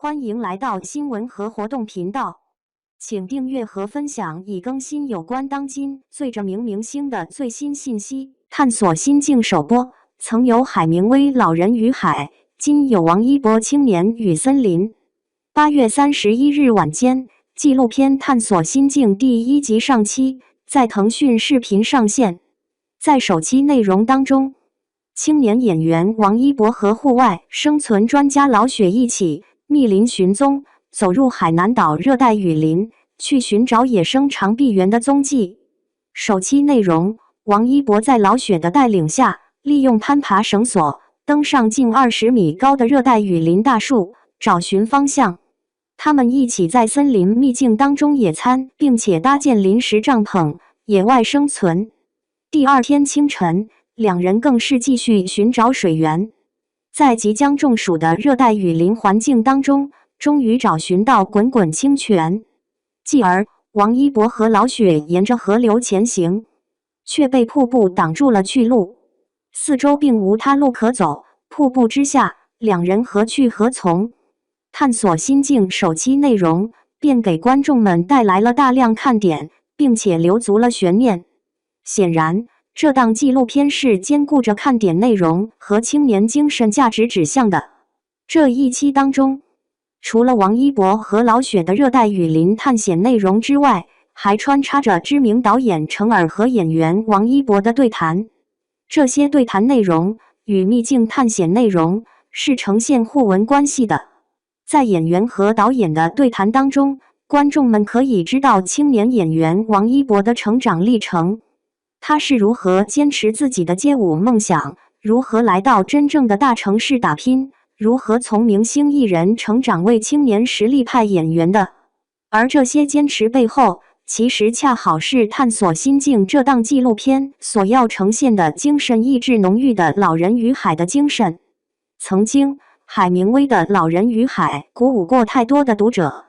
欢迎来到新闻和活动频道，请订阅和分享已更新有关当今最着名明星的最新信息。探索心境首播，曾有海明威《老人与海》，今有王一博《青年与森林》。8月31日晚间，纪录片《探索心境》第1集上期在腾讯视频上线。在首期内容当中，青年演员王一博和户外生存专家老雪一起密林寻踪，走入海南岛热带雨林，去寻找野生长臂猿的踪迹。首期内容，王一博在老雪的带领下，利用攀爬绳索登上近20米高的热带雨林大树，找寻方向。他们一起在森林秘境当中野餐，并且搭建临时帐篷，野外生存。第二天清晨，两人更是继续寻找水源。在即将中暑的热带雨林环境当中，终于找寻到滚滚清泉。继而，王一博和老雪沿着河流前行，却被瀑布挡住了去路，四周并无他路可走。瀑布之下，两人何去何从？探索心境首期内容便给观众们带来了大量看点，并且留足了悬念。显然，这档纪录片是兼顾着看点内容和青年精神价值指向的。这一期当中，除了王一博和老雪的热带雨林探险内容之外，还穿插着知名导演程耳和演员王一博的对谈。这些对谈内容与秘境探险内容是呈现互文关系的。在演员和导演的对谈当中，观众们可以知道青年演员王一博的成长历程。他是如何坚持自己的街舞梦想，如何来到真正的大城市打拼，如何从明星艺人成长为青年实力派演员的。而这些坚持背后，其实恰好是探索心境这档纪录片所要呈现的精神意志浓郁的老人与海的精神。曾经，海明威的《老人与海》鼓舞过太多的读者。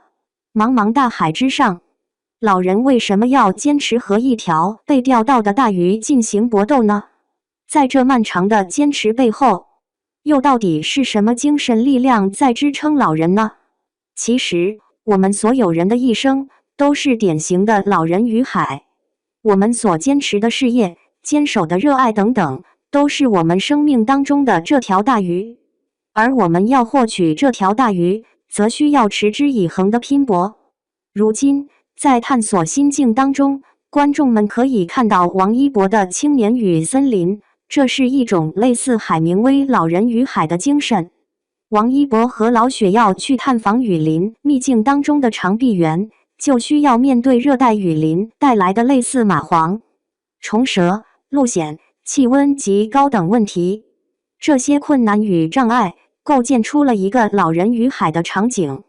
茫茫大海之上，老人为什么要坚持和一条被钓到的大鱼进行搏斗呢？在这漫长的坚持背后，又到底是什么精神力量在支撑老人呢？其实，我们所有人的一生都是典型的老人与海。我们所坚持的事业、坚守的热爱等等，都是我们生命当中的这条大鱼。而我们要获取这条大鱼，则需要持之以恒的拼搏。如今，在探索心境当中，观众们可以看到王一博的《青年与森林》，这是一种类似海明威《老人与海》的精神。王一博和老雪要去探访雨林秘境当中的长臂猿，就需要面对热带雨林带来的类似蚂蟥、虫蛇、路险、气温及高等问题。这些困难与障碍构建出了一个老人与海的场景。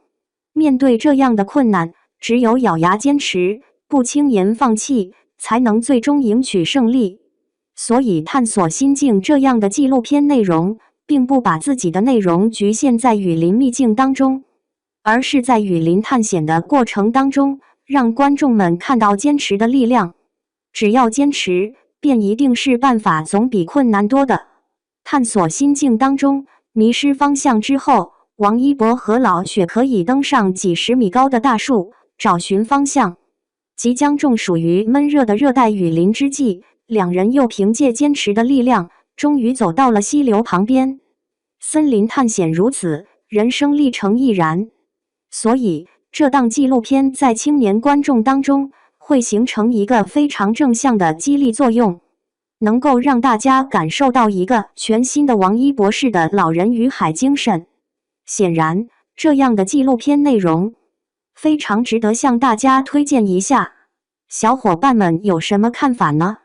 面对这样的困难，只有咬牙坚持，不轻言放弃，才能最终赢取胜利。所以探索心境这样的纪录片内容，并不把自己的内容局限在雨林秘境当中，而是在雨林探险的过程当中，让观众们看到坚持的力量。只要坚持，便一定是办法总比困难多的。探索心境当中，迷失方向之后，王一博和老雪可以登上几十米高的大树，找寻方向。即将中暑于闷热的热带雨林之际，两人又凭借坚持的力量，终于走到了溪流旁边。森林探险如此，人生历程亦然。所以，这档纪录片在青年观众当中，会形成一个非常正向的激励作用，能够让大家感受到一个全新的王一博士的老人与海精神。显然，这样的纪录片内容非常值得向大家推荐一下。小伙伴们有什么看法呢？